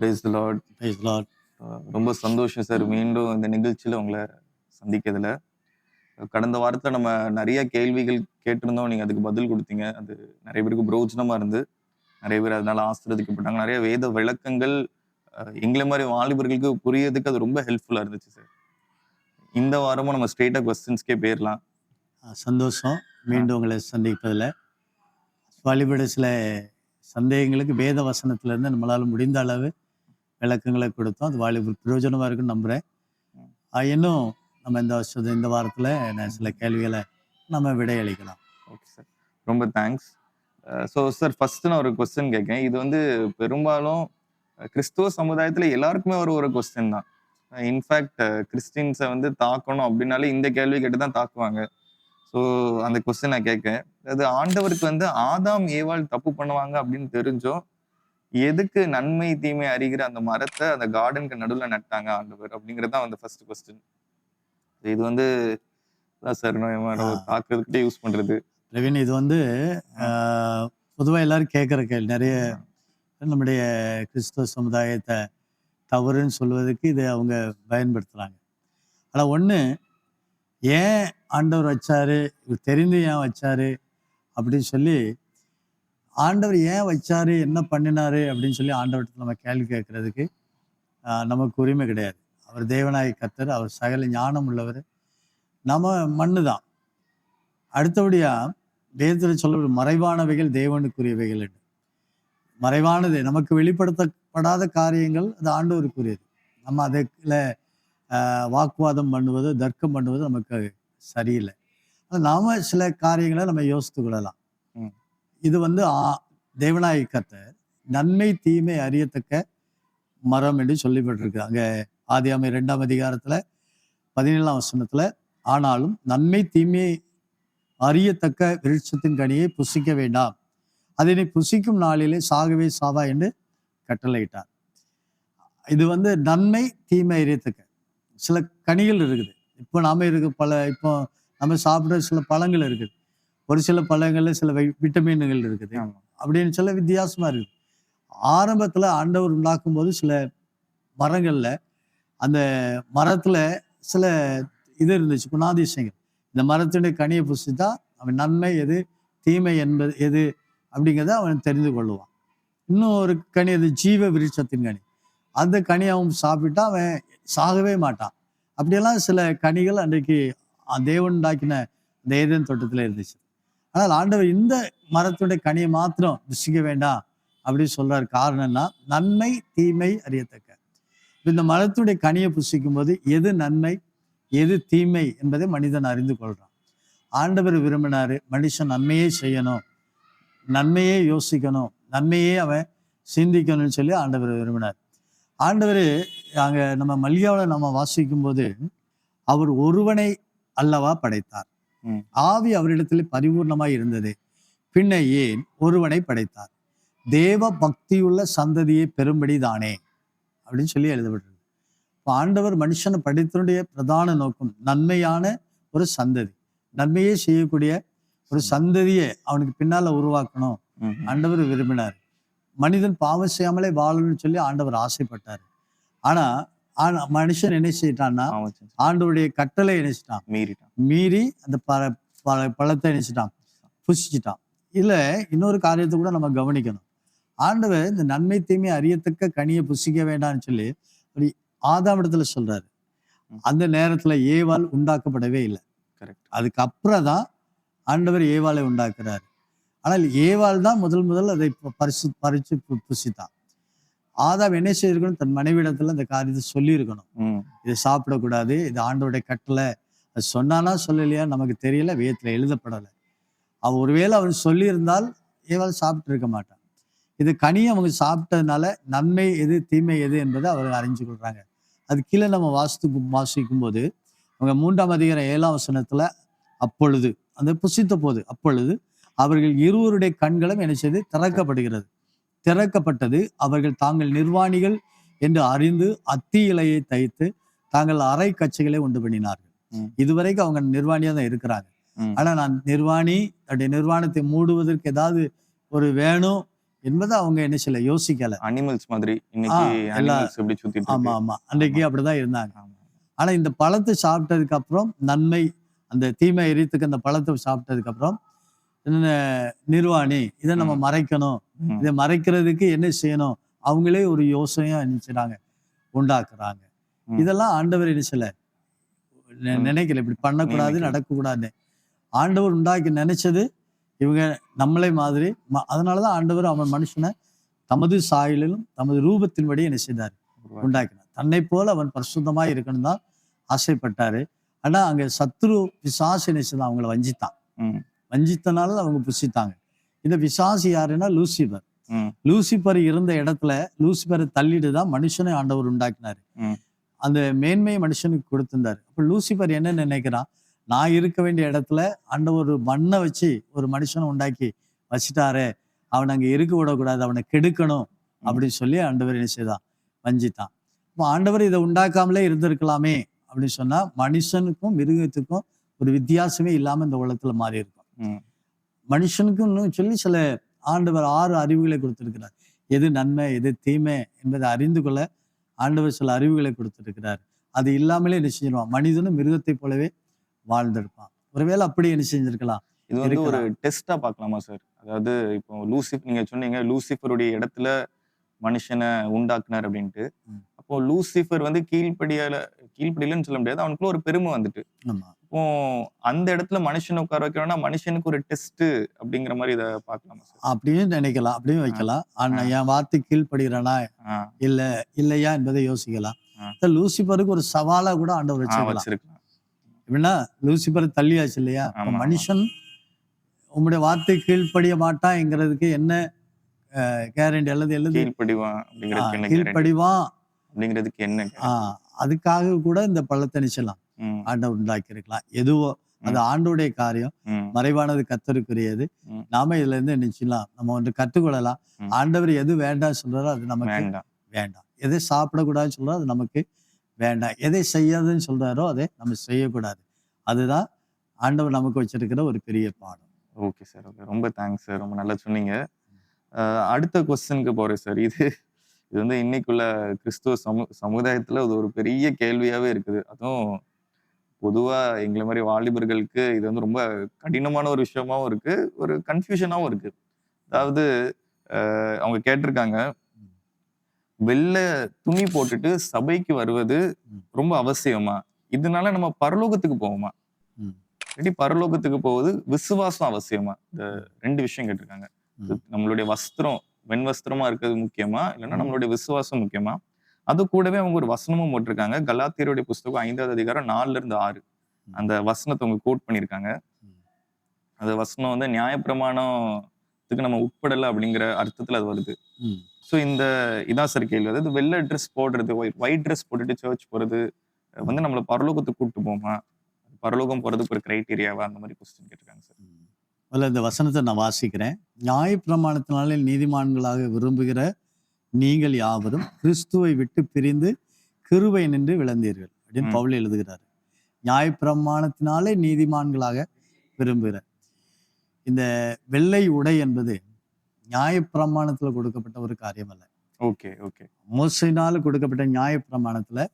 Price the Lord. Praise Lord. ரொம்ப சந்தோஷம் sir மீண்டும் இந்த நிகழ்ச்சியில் உங்களை சந்திக்கிறதுல. கடந்த வாரத்தில் நம்ம நிறைய கேள்விகள் கேட்டிருந்தோம், நீங்கள் அதுக்கு பதில் கொடுத்தீங்க. அது நிறைய பேருக்கு பிரோஜனமாக இருந்து நிறைய பேர் அதனால ஆசீர்வதிக்கப்பட்டாங்க. நிறைய வேத விளக்கங்கள் எங்களை மாதிரி வாலிபர்களுக்கு புரியறதுக்கு அது ரொம்ப ஹெல்ப்ஃபுல்லாக இருந்துச்சு சார். இந்த வாரமும் நம்ம ஸ்ட்ரெயிட்டாக கொஸ்டின்ஸ்க்கே போயிடலாம். சந்தோஷம் மீண்டும் உங்களை சந்திப்பதில். வாலிபட சில சந்தேகங்களுக்கு வேத வசனத்திலேருந்து நம்மளால் முடிந்த அளவு விளக்கங்களை கொடுத்தோம். அது வாலிபர் பிரயோஜனமாக இருக்குன்னு நம்புகிறேன். இன்னும் நம்ம இந்த வாரத்தில் சில கேள்விகளை நம்ம விடையளிக்கலாம். ஓகே சார், ரொம்ப தேங்க்ஸ். ஸோ சார், ஃபர்ஸ்ட் நான் ஒரு கொஸ்டின் கேட்கேன். இது வந்து பெரும்பாலும் கிறிஸ்துவ சமுதாயத்தில் எல்லாருக்குமே ஒரு கொஸ்டின் தான். இன்ஃபேக்ட் கிறிஸ்டின்ஸை வந்து தாக்கணும் அப்படின்னாலே இந்த கேள்வி கேட்டு தான் தாக்குவாங்க. ஸோ அந்த கொஸ்டின் நான் கேட்கேன். அது ஆண்டவருக்கு வந்து ஆதாம் ஏவாள் தப்பு பண்ணுவாங்க அப்படின்னு தெரிஞ்சோம், எதுக்கு நன்மை தீமை அறிகிற அந்த மரத்தை அந்த கார்டனுக்கு நடுவில் நட்டாங்க ஆண்டவர் அப்படிங்கிறது தான் வந்து ஃபர்ஸ்ட் கொஸ்டின். இது வந்து சார் தாக்குறதுக்கிட்டே யூஸ் பண்றது. ரவீன், இது வந்து பொதுவாக எல்லாரும் கேட்குற கேள்வி. நிறைய நம்முடைய கிறிஸ்துவ சமுதாயத்தை தவறுன்னு சொல்வதற்கு இதை அவங்க பயன்படுத்துகிறாங்க. ஆனால் ஒன்று, ஏன் ஆண்டவர் வச்சாரு, தெரிந்து ஏன் வச்சாரு அப்படின்னு சொல்லி, ஆண்டவர் ஏன் வச்சாரு, என்ன பண்ணினாரு அப்படின்னு சொல்லி ஆண்டவர்கிட்ட நம்ம கேள்வி கேட்கறதுக்கு நமக்கு உரிமை கிடையாது. அவர் தேவனாய் கர்த்தர், அவர் சகல ஞானம் உள்ளவர், நம்ம மண்ணு தான். அடுத்தபடியா வேதத்தில் சொல்ல மறைவானவைகள் தேவனுக்குரியவைகள் என்று. மறைவானது நமக்கு வெளிப்படுத்தப்படாத காரியங்கள் அது ஆண்டவருக்குரியது. நம்ம அதுல வாக்குவாதம் பண்ணுவது, தர்க்கம் பண்ணுவது நமக்கு சரியில்லை. நாம சில காரியங்களை நம்ம யோசித்து கொள்ளலாம். இது வந்து தேவனாய் கர்த்தர் நன்மை தீமை அறியத்தக்க மரம் என்று சொல்லப்பட்டிருக்கு. அங்க ஆதியாகமம் 2ஆம் அதிகாரத்துல 17ஆம் வசனத்துல, ஆனாலும் நன்மை தீமை அறியத்தக்க விருட்சத்தின் கனியை புசிக்க வேண்டாம், அதனை புசிக்கும் நாளிலே சாகவே சாவா என்று கட்டளையிட்டார். இது வந்து நன்மை தீமை அறியத்தக்க சில கனிகள் இருக்குது. இப்போ நாம இப்போ நம்ம சாப்பிட்ற சில பழங்கள் இருக்குது. ஒரு சில பழங்கள்ல சில விட்டமின்கள் இருக்குது. அப்படின்னு சில வித்தியாசமா இருக்குது. ஆரம்பத்துல ஆண்டவர் உண்டாக்கும் போது சில மரங்கள்ல அந்த மரத்துல சில இது இருந்துச்சு, குணாதிசயங்கள். இந்த மரத்தினுடைய கனியை புசித்தா அவன் நன்மை எது தீமை என்பது எது அப்படிங்கிறத அவன் தெரிந்து கொள்ளுவான். இன்னும் ஒரு கனி, அது ஜீவ விருட்சத்தின் கனி. அந்த கனி அவன் சாப்பிட்டா அவன் சாகவே மாட்டான். அப்படியெல்லாம் சில கனிகள் அன்றைக்கு தேவன் உண்டாக்கின அந்த ஏதேன் தோட்டத்தில் இருந்துச்சு. ஆனால் ஆண்டவர் இந்த மரத்துடைய கனியை மாத்திரம் புசிக்க வேண்டாம் அப்படின்னு சொல்றாரு. காரணம்னா நன்மை தீமை அறியத்தக்க. இந்த மரத்துடைய கனியை புசிக்கும் போது எது நன்மை எது தீமை என்பதை மனிதன் அறிந்து கொள்றான். ஆண்டவர் விரும்பினாரு மனுஷன் நன்மையே செய்யணும், நன்மையே யோசிக்கணும், நன்மையே அவன் சிந்திக்கணும்னு சொல்லி ஆண்டவர் விரும்பினார். ஆண்டவர் அங்க நம்ம மல்கியாவில் நம்ம வாசிக்கும் போது, அவர் ஒருவனை அல்லவா படைத்தார், ஆவி அவரிடத்தில் பரிபூர்ணமாய் இருந்தது, பின்ன ஏன் ஒருவனை படைத்தார், தேவ பக்தியுள்ள சந்ததியை பெரும்படி தானே அப்படின்னு சொல்லி எழுதப்பட்டிருக்கு. இப்போ ஆண்டவர் மனுஷனை படைத்தனுடைய பிரதான நோக்கம் நன்மையான ஒரு சந்ததி, நன்மையே செய்யக்கூடிய ஒரு சந்ததியை அவனுக்கு பின்னால உருவாக்கணும் ஆண்டவர் விரும்பினார். மனிதன் பாவம் செய்யாமலே வாழணும்னு சொல்லி ஆண்டவர் ஆசைப்பட்டாரு. ஆனா மனுஷன் என்ன செய்யிட்டான்னா ஆண்டவருடைய கட்டளை நினைச்சிட்டான், மீறி அந்த பழத்தை நினைச்சிட்டான், புசிச்சிட்டான். இதுல இன்னொரு காரியத்தை கூட நம்ம கவனிக்கணும். ஆண்டவர் இந்த நன்மை தீமை அறியத்தக்க கனியை புசிக்க வேண்டாம்னு சொல்லி அப்படி ஆதாம் இடத்துல சொல்றாரு. அந்த நேரத்துல ஏவாள் உண்டாக்கப்படவே இல்லை. அதுக்கப்புறம் தான் ஆண்டவர் ஏவாளை உண்டாக்குறாரு. ஆனால் ஏவாள் தான் முதல் அதை பறிச்சு புசித்தான். ஆதாம் என்ன செய்திருக்கணும், தன் மனைவிடத்துல இந்த காரியத்தை சொல்லி இருக்கணும், இதை சாப்பிடக்கூடாது, இது ஆண்டவருடைய கட்டளை. அது சொன்னானா சொல்லலையா நமக்கு தெரியல, வேதத்துல எழுதப்படலை. ஒருவேளை அவன் சொல்லியிருந்தால் ஏவாள் சாப்பிட்டு இருக்க மாட்டான். இது கனியை அவங்க சாப்பிட்டதுனால நன்மை எது தீமை எது என்பதை அவர்கள் அறிஞ்சு கொள்றாங்க. அது கீழே நம்ம வாசிக்கும் போது அவங்க 3ஆம் அதிகாரம் 7ஆம் வசனத்துல, அப்பொழுது அந்த புசித்த போது அப்பொழுது அவர்கள் இருவருடைய கண்களும் என்ன செய்து திறக்கப்பட்டது, அவர்கள் தாங்கள் நிர்வாணிகள் என்று அறிந்து அத்தி இலையை தைத்து தாங்கள் அரை கச்சைகளை உண்டு பண்ணினார்கள். இதுவரைக்கும் அவங்க நிர்வாணியா தான் இருக்கிறாங்க. ஆனா நான் நிர்வாணி, தன்னுடைய நிர்வாணத்தை மூடுவதற்கு ஏதாவது ஒரு வேணும் என்பதை அவங்க என்ன செய்யல, யோசிக்கல. அனிமல்ஸ் மாதிரி இன்னைக்கு எல்லா அனிமல்ஸ் எப்படி சுத்திட்டு ஆமா இருக்கு. ஆமா அன்றைக்கு அப்படிதான் இருந்தாங்க. ஆமா. ஆனா இந்த பழத்தை சாப்பிட்டதுக்கு அப்புறம் நன்மை, அந்த தீமை எரித்துக்கு அந்த பழத்தை சாப்பிட்டதுக்கு அப்புறம் என்ன, நிர்வாணி இதை நம்ம மறைக்கணும், இதை மறைக்கிறதுக்கு என்ன செய்யணும், அவங்களே ஒரு யோசனையா நினைச்சுறாங்க, உண்டாக்குறாங்க. இதெல்லாம் ஆண்டவர் என்ன செய்யல, நினைக்கல, இப்படி பண்ணக்கூடாது, நடக்கக்கூடாதுன்னு. ஆண்டவர் உண்டாக்கி நினைச்சது இவங்க நம்மளே மாதிரி. அதனாலதான் ஆண்டவர் அவன் மனுஷனை தமது சாயலிலும் தமது ரூபத்தின்படி என்ன செய்தார், உண்டாக்கினார். தன்னை போல அவன் பரிசுத்தமா இருக்கணும் தான் ஆசைப்பட்டாரு. ஆனா அங்க சத்ரு பிசாசு என்ன செய்தான், அவங்கள வஞ்சித்தான். வஞ்சித்தனால அவங்க புசித்தாங்க. இந்த பிசாசு யாருன்னா லூசிபர். லூசிபர் இருந்த இடத்துல லூசிபரை தள்ளிட்டு தான் மனுஷனை ஆண்டவர் உண்டாக்கினாரு. அந்த மேன்மையை மனுஷனுக்கு கொடுத்திருந்தாரு. அப்ப லூசிபர் என்ன நினைக்கிறான், நான் இருக்க வேண்டிய இடத்துல ஆண்டவர் ஒரு மண்ணை வச்சு ஒரு மனுஷனை உண்டாக்கி வச்சுட்டாரு, அவனை அங்க இருக்க விடக்கூடாது, அவனை கெடுக்கணும் அப்படின்னு சொல்லி ஆண்டவர் என்ன செய்தான், வஞ்சித்தான். இப்போ ஆண்டவர் இதை உண்டாக்காமலே இருந்திருக்கலாமே அப்படின்னு சொன்னா மனுஷனுக்கும் மிருகத்துக்கும் ஒரு வித்தியாசமே இல்லாம இந்த உலகத்துல மாறி இருக்கும். மனுஷனுக்குன்னு சொல்லி சில ஆண்டவர் 6 அறிவுகளை கொடுத்திருக்கிறார். எது நன்மை எது தீமை என்பதை அறிந்து கொள்ள ஆண்டவர் சில அறிவுகளை கொடுத்திருக்கிறார். அது இல்லாமலே என்ன செஞ்சிருவான், மனிதனும் மிருகத்தை போலவே வாழ்ந்திருப்பான். ஒருவேளை அப்படி என்ன செஞ்சிருக்கலாம். இது வந்து ஒரு டெஸ்டா பார்க்கலாமா சார்? அதாவது இப்போ நீங்க சொன்னீங்க லூசிஃபருடைய இடத்துல மனுஷனை உண்டாக்குனார் அப்படின்ட்டு. அப்போ லூசிஃபர் வந்து கீழ்ப்படியலன்னு சொல்ல முடியாது, அவனுக்குள்ள ஒரு பெருமை வந்துட்டு. இப்போ அந்த இடத்துல மனுஷனை உட்கார வைக்கணும்னா மனுஷனுக்கு ஒரு டெஸ்ட் அப்படிங்கிற மாதிரி இதை பார்க்கலாமா சார்? அப்படியும் நினைக்கலாம், அப்படியும் வைக்கலாம். ஆனா என் வார்த்தை கீழ்ப்படுகிறானா இல்லையா என்பதை யோசிக்கலாம். லூசிஃபருக்கு ஒரு சவாலா கூட ஆண்டவர் வச்சிருக்கலாம். எப்படின்னா லூசிஃபரை தள்ளியாச்சு இல்லையா, மனுஷன் உங்களுடைய வார்த்தை கீழ்ப்படிய மாட்டான்ங்கிறதுக்கு என்ன கேரண்டி? அல்லது கீழ்ப்படிவான் அப்படிங்கிறதுக்கு என்ன? அதுக்காக கூட இந்த பழத்தை நிச்சலாம் ஆண்டவர் உண்டாக்கி இருக்கலாம். எதுவோ அது ஆண்டோடைய காரியம், மறைவானது கர்த்தருக்குரியது. நாம இதுல இருந்து நிச்சயலாம் நம்ம ஒன்று கற்றுக்கொள்ளலாம். ஆண்டவர் எது வேண்டாம் சொல்றாரோ அது நமக்கு வேண்டாம். எதை சாப்பிடக்கூடாதுன்னு சொல்றாரோ அது நமக்கு வேண்டாம். எதை செய்யாதுன்னு சொல்றாரோ அதை நம்ம செய்யக்கூடாது. அதுதான் ஆண்டவர் நமக்கு வச்சிருக்கிற ஒரு பெரிய பாடம். ஓகே சார், ஓகே, ரொம்ப தேங்க்ஸ் சார், ரொம்ப நல்லா சொன்னீங்க. அடுத்த கொஸ்டினுக்கு போறேன் சார். இது வந்து இன்னைக்குள்ள கிறிஸ்துவ சமுதாயத்துல அது ஒரு பெரிய கேள்வியாவே இருக்குது. அதுவும் பொதுவா எங்களை மாதிரி வாலிபர்களுக்கு இது வந்து ரொம்ப கடினமான ஒரு விஷயமாவும் இருக்கு, ஒரு கன்ஃபியூஷனாவும் இருக்கு. அதாவது அவங்க கேட்டிருக்காங்க, வெள்ளை துணி போட்டுட்டு சபைக்கு வருவது ரொம்ப அவசியமா? இதனால நம்ம பரலோகத்துக்கு போவோமா? பரலோகத்துக்கு போவது விசுவாசம் அவசியமா? இந்த 2 விஷயம் கேட்டிருக்காங்க. நம்மளுடைய வஸ்திரம் வெண் வஸ்திரமா இருக்கிறது முக்கியமா, இல்லைன்னா நம்மளுடைய விசுவாசம் முக்கியமா? அது கூடவே அவங்க ஒரு வசனமும் போட்டிருக்காங்க. கலாத்தியருடைய புஸ்தகம் 5வது அதிகாரம் 4-6 அந்த வசனத்தை அவங்க கோட் பண்ணியிருக்காங்க. அந்த வசனம் வந்து நியாயப்பிரமாணத்துக்கு நம்ம உட்படலை அப்படிங்கிற அர்த்தத்துல அது வருது. ஸோ இதான் சார் கேள்வி. அதாவது வெள்ளை ட்ரெஸ் போடுறது, ஒயிட் ட்ரெஸ் போட்டுட்டு சர்ச் போறது வந்து நம்மளை பரலோகத்துக்கு கூப்பிட்டு போமா? பரலோகம் போறதுக்கு ஒரு கிரைட்டீரியாவா? அந்த மாதிரி கொஸ்டின் கேட்டிருக்காங்க சார். முதல்ல இந்த வசனத்தை நான் வாசிக்கிறேன். நியாயப்பிரமாணத்தினாலே நீதிமான்களாக விரும்புகிற நீங்கள் யாவரும் கிறிஸ்துவை விட்டு பிரிந்து கிருபை நின்று விளந்தீர்கள் அப்படின்னு பவுல் எழுதுகிறார். நியாயப்பிரமாணத்தினாலே நீதிமான்களாக விரும்புகிற இந்த வெள்ளை உடை என்பது நியாயப்பிரமாணத்துல கொடுக்கப்பட்ட ஒரு காரியம் அல்ல. மோசையினால கொடுக்கப்பட்ட நியாயப்பிரமாணத்துல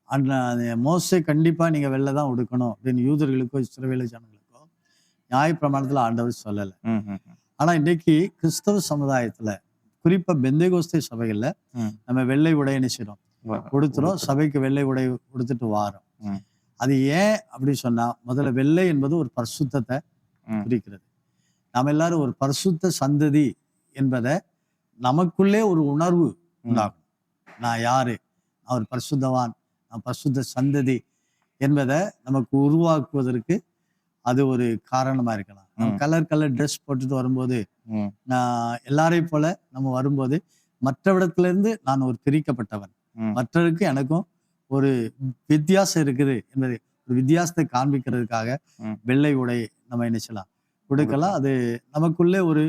அந்த மோசை கண்டிப்பா நீங்க வெள்ளை தான் உடுக்கணும் அப்படின்னு யூதர்களுக்கோ இஸ்ரவேல் ஜனங்களுக்கோ நியாயப்பிரமாணத்துல ஆண்டவர் சொல்லலை. ஆனா இன்னைக்கு கிறிஸ்தவ சமுதாயத்துல குறிப்பா பெந்தேகோஸ்தே சபைகள்ல நம்ம வெள்ளை உடை நினைச்சிடும் கொடுத்துரும், சபைக்கு வெள்ளை உடை கொடுத்துட்டு வாரோம். அது ஏன் அப்படி சொன்னா, முதல்ல வெள்ளை என்பது ஒரு பரிசுத்தத்தை குறிக்கிறது. நாம எல்லாரும் ஒரு பரிசுத்த சந்ததி என்பதை நமக்குள்ளே ஒரு உணர்வு உண்டாகும். நான் யாரு, நான் ஒரு பரிசுத்தவான், நான் பரிசுத்த சந்ததி என்பதை நமக்கு உருவாக்குவதற்கு அது ஒரு காரணமா இருக்கலாம். நம்ம கலர் ட்ரெஸ் போட்டுட்டு வரும்போது எல்லாரையும் போல நம்ம வரும்போது மற்றவிடத்துல இருந்து நான் ஒரு பிரிக்கப்பட்டவன், மற்றவருக்கு எனக்கும் ஒரு வித்தியாசம் இருக்குது என்பதை ஒரு வித்தியாசத்தை காண்பிக்கிறதுக்காக வெள்ளை உடை நம்ம நினைச்சலாம் கொடுக்கலாம். அது நமக்குள்ளே ஒரு